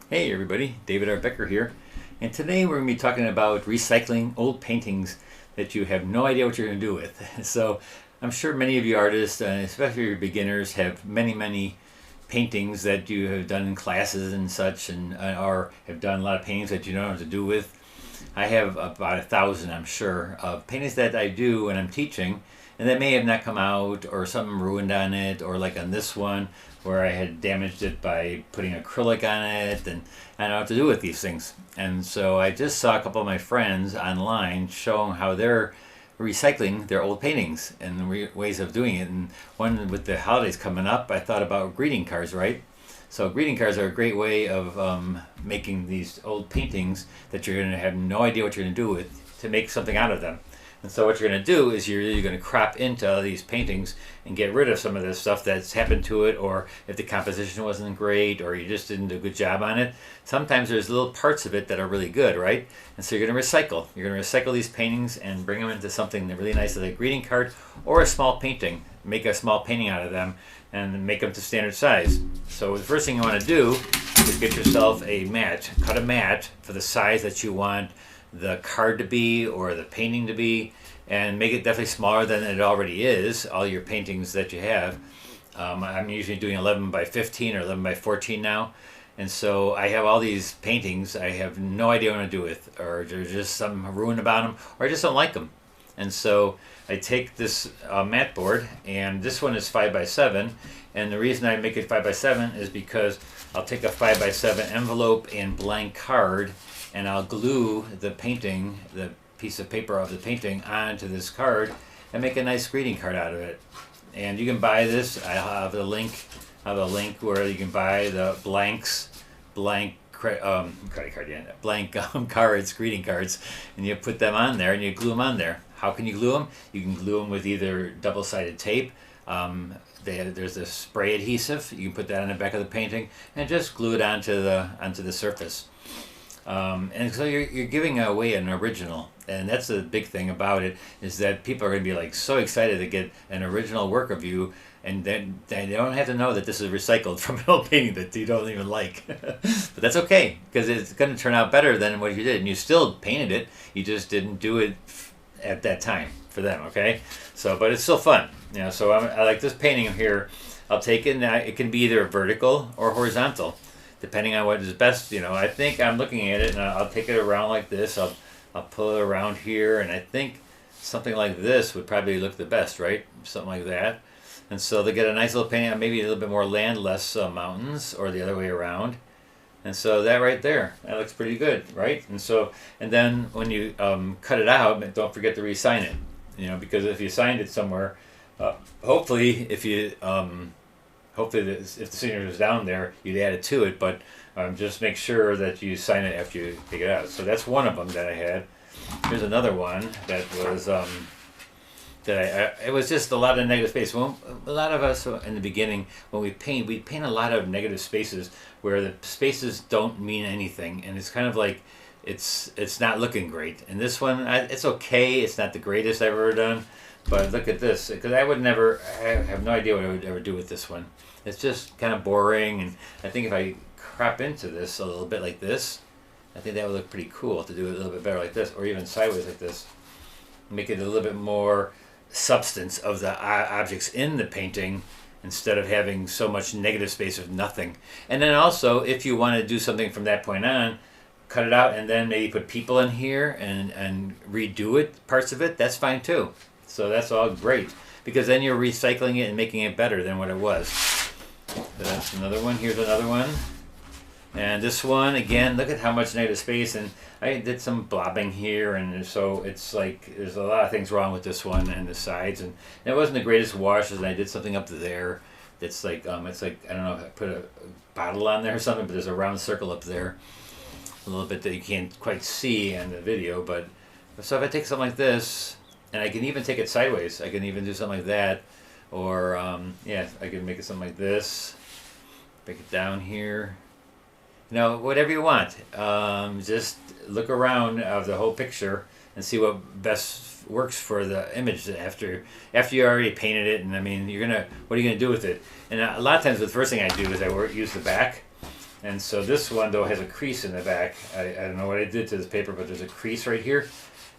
Hey everybody, David R. Becker here, and today we're going to be talking about recycling old paintings that you have no idea what you're going to do with. So I'm sure many of you artists, especially your beginners, have many paintings that you have done in classes and such, and or have done a lot of paintings that you don't know what to do with. I have about 1,000, I'm sure, of paintings that I do when I'm teaching, and that may have not come out, or something ruined on it, or like on this one, where I had damaged it by putting acrylic on it, and I don't know what to do with these things. And so I just saw a couple of my friends online showing how they're recycling their old paintings and ways of doing it. And one with the holidays coming up, I thought about greeting cards, right? So greeting cards are a great way of making these old paintings that you're going to have no idea what you're going to do with to make something out of them. And so what you're going to do is you're really going to crop into these paintings and get rid of some of the stuff that's happened to it, or if the composition wasn't great, or you just didn't do a good job on it. Sometimes there's little parts of it that are really good, right? And so you're going to recycle. You're going to recycle these paintings and bring them into something really nice, like a greeting card or a small painting. Make a small painting out of them and make them to standard size. So the first thing you want to do is get yourself a mat. Cut a mat for the size that you want the card to be or the painting to be, and make it definitely smaller than it already is, all your paintings that you have. I'm usually doing 11 by 15 or 11 by 14 now. And so I have all these paintings I have no idea what to do with, or there's just something ruined about them, or I just don't like them. And so I take this mat board, and this one is 5 by 7, and the reason I make it 5 by 7 is because I'll take a 5 by 7 envelope and blank card, and I'll glue the painting, the piece of paper of the painting, onto this card and make a nice greeting card out of it. And you can buy this. I have a link where you can buy the blank credit card, yeah, blank cards, greeting cards, and you put them on there and you glue them on there. How can you glue them? You can glue them with either double-sided tape. There's a spray adhesive. You can put that on the back of the painting and just glue it onto the surface. And so you're giving away an original, and that's the big thing about it, is that people are going to be like so excited to get an original work of you, and then they don't have to know that this is recycled from an old painting that you don't even like. But that's okay, because it's going to turn out better than what you did, and you still painted it, you just didn't do it at that time for them, okay? So, but it's still fun, you know. So I like this painting here. I'll take it, and it can be either vertical or horizontal, depending on what is best. You know, I think I'm looking at it, and I'll take it around like this. I'll pull it around here, and I think something like this would probably look the best, right? Something like that. And so they get a nice little painting, maybe a little bit more land, less mountains, or the other way around. And so that right there, that looks pretty good, right? And so, and then when you cut it out, don't forget to re-sign it. You know, because if you signed it somewhere, hopefully, if the signature is down there, you'd add it to it. But just make sure that you sign it after you take it out. So that's one of them that I had. Here's another one that was it was just a lot of negative space. Well, a lot of us in the beginning, when we paint a lot of negative spaces where the spaces don't mean anything, and it's kind of like it's not looking great. And this one, it's okay. It's not the greatest I've ever done, but look at this, because I have no idea what I would ever do with this one. It's just kind of boring, and I think if I crop into this a little bit like this, I think that would look pretty cool to do it a little bit better like this, or even sideways like this. Make it a little bit more substance of the objects in the painting, instead of having so much negative space with nothing. And then also, if you want to do something from that point on, cut it out and then maybe put people in here and redo it, parts of it, that's fine too. So that's all great, because then you're recycling it and making it better than what it was. So that's another one. Here's another one. And this one, again, look at how much negative space, and I did some blobbing here, and so it's like there's a lot of things wrong with this one and the sides, and it wasn't the greatest wash, and I did something up there that's like, it's like, I don't know if I put a bottle on there or something, but there's a round circle up there, a little bit that you can't quite see in the video. But so if I take something like this, and I can even take it sideways, I can even do something like that, or yeah, I can make it something like this, break it down here. You know, whatever you want. Just look around of the whole picture and see what best works for the image after you already painted it. And I mean, what are you gonna do with it? And a lot of times, the first thing I do is I use the back, And so this one though has a crease in the back. I don't know what I did to this paper, but there's a crease right here.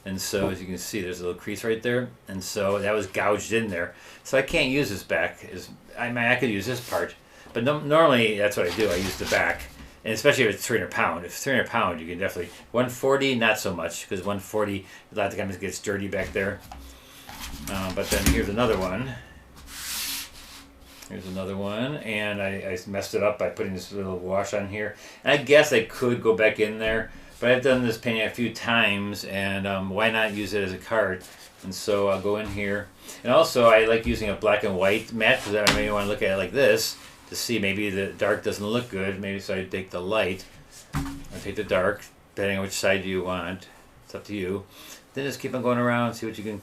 And so as you can see, there's a little crease right there. And so that was gouged in there. So I can't use this back. I mean, I could use this part. But normally that's what I do. I use the back. And especially if it's 300 pound. If it's 300 pound, you can definitely... 140, not so much. Because 140, a lot of times it gets dirty back there. But then here's another one. Here's another one, and I messed it up by putting this little wash on here. And I guess I could go back in there, but I've done this painting a few times, and why not use it as a card? And so I'll go in here. And also, I like using a black and white matte, because I may want to look at it like this to see maybe the dark doesn't look good. Maybe so I take the light, I take the dark, depending on which side you want. It's up to you. Then just keep on going around, see what you can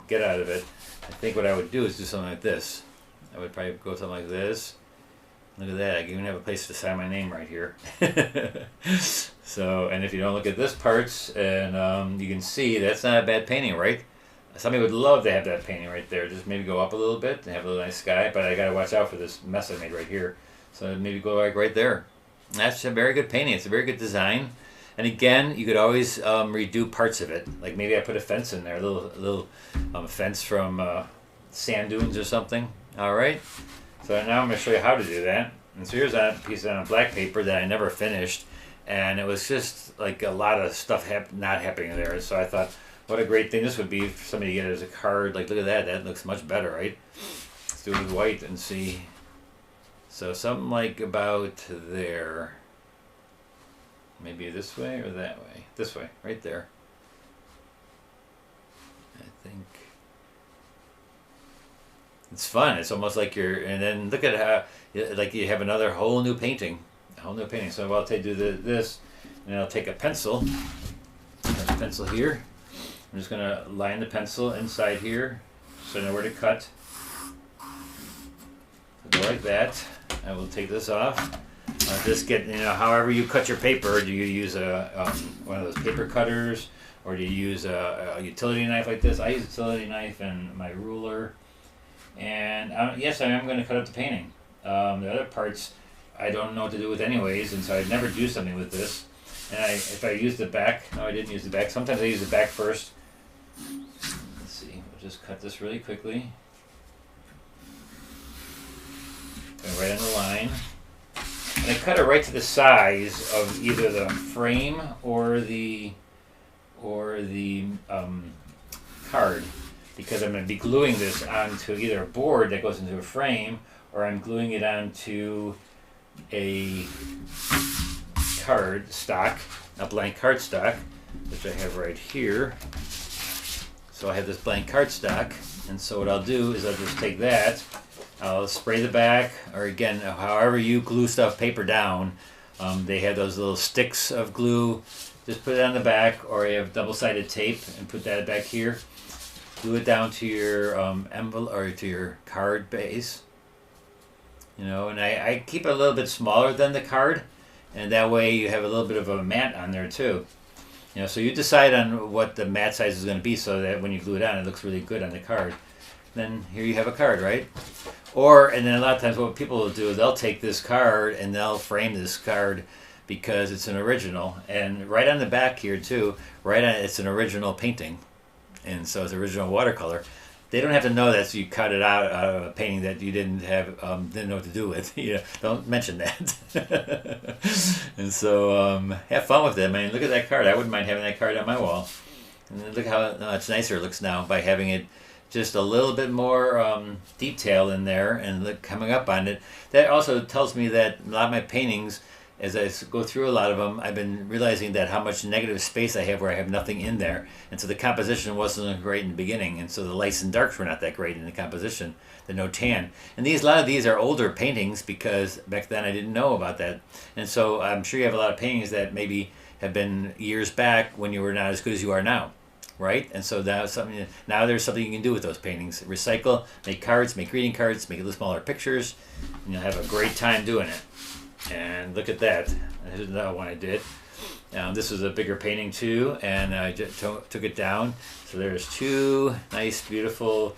get out of it. I think what I would do is do something like this. I would probably go something like this. Look at that, I even have a place to sign my name right here. So, and if you don't look at this parts, and you can see that's not a bad painting, right? Somebody would love to have that painting right there. Just maybe go up a little bit and have a little nice sky, but I gotta watch out for this mess I made right here. So maybe go like right there. That's a very good painting, it's a very good design. And again, you could always redo parts of it. Like maybe I put a fence in there, a little fence from sand dunes or something. All right, so now I'm going to show you how to do that. And so here's a piece on black paper that I never finished, and it was just like a lot of stuff not happening there. So I thought, what a great thing this would be for somebody to get it as a card. Like, look at that, that looks much better, right? Let's do it with white and see. So something like about there. Maybe this way or that way? This way, right there. I think. It's fun. It's almost like and then look at how, like you have another whole new painting. A whole new painting. So I'll do this, and I'll take a pencil. There's a pencil here. I'm just going to line the pencil inside here so I know where to cut. So go like that. I will take this off. Just get, however you cut your paper. Do you use one of those paper cutters, or do you use a utility knife like this? I use a utility knife and my ruler. And yes, I am going to cut up the painting. The other parts I don't know what to do with anyways, and so I'd never do something with this. And if I use the back, no, I didn't use the back. Sometimes I use the back first. Let's see, we'll just cut this really quickly. Go right on the line. And I cut it right to the size of either the frame or the card, because I'm going to be gluing this onto either a board that goes into a frame, or I'm gluing it onto a card stock, a blank card stock, which I have right here. So I have this blank card stock, and so what I'll do is I'll just take that, I'll spray the back, or again, however you glue paper down, they have those little sticks of glue. Just put it on the back, or you have double-sided tape and put that back here. Glue it down to your envelope or to your card base. And I keep it a little bit smaller than the card, and that way you have a little bit of a mat on there too. So you decide on what the mat size is going to be, so that when you glue it on, it looks really good on the card. Then here you have a card, right? And then a lot of times what people will do is they'll take this card and they'll frame this card because it's an original. And right on the back here too, it's an original painting. And so it's original watercolor. They don't have to know that you cut it out of a painting that you didn't know what to do with. Don't mention that. And so have fun with it. I mean, look at that card. I wouldn't mind having that card on my wall. And then look how much nicer it looks now by having it just a little bit more detail in there and coming up on it. That also tells me that a lot of my paintings, as I go through a lot of them, I've been realizing that how much negative space I have where I have nothing in there. And so the composition wasn't great in the beginning, and so the lights and darks were not that great in the composition, the no tan. And a lot of these are older paintings because back then I didn't know about that. And so I'm sure you have a lot of paintings that maybe have been years back when you were not as good as you are now. Right? And so now there's something you can do with those paintings. Recycle, make cards, make greeting cards, make a little smaller pictures, and you'll have a great time doing it. And look at that. Here's another one I did. This was a bigger painting too, and I just took it down. So there's two nice, beautiful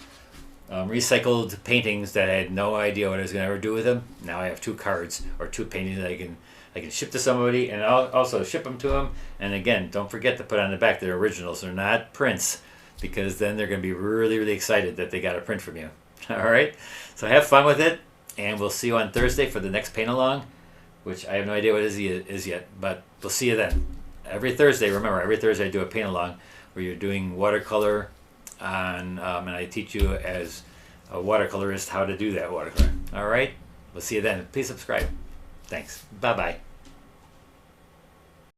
recycled paintings that I had no idea what I was going to ever do with them. Now I have two cards or two paintings that I can ship to somebody, and I'll also ship them to them. And again, don't forget to put on the back they're originals. They're not prints, because then they're going to be really, really excited that they got a print from you. All right? So have fun with it, and we'll see you on Thursday for the next paint along, which I have no idea what it is yet, but we'll see you then. Every Thursday, remember, every Thursday I do a paint along where you're doing watercolor on, and I teach you as a watercolorist how to do that watercolor. All right? We'll see you then. Please subscribe. Thanks. Bye-bye.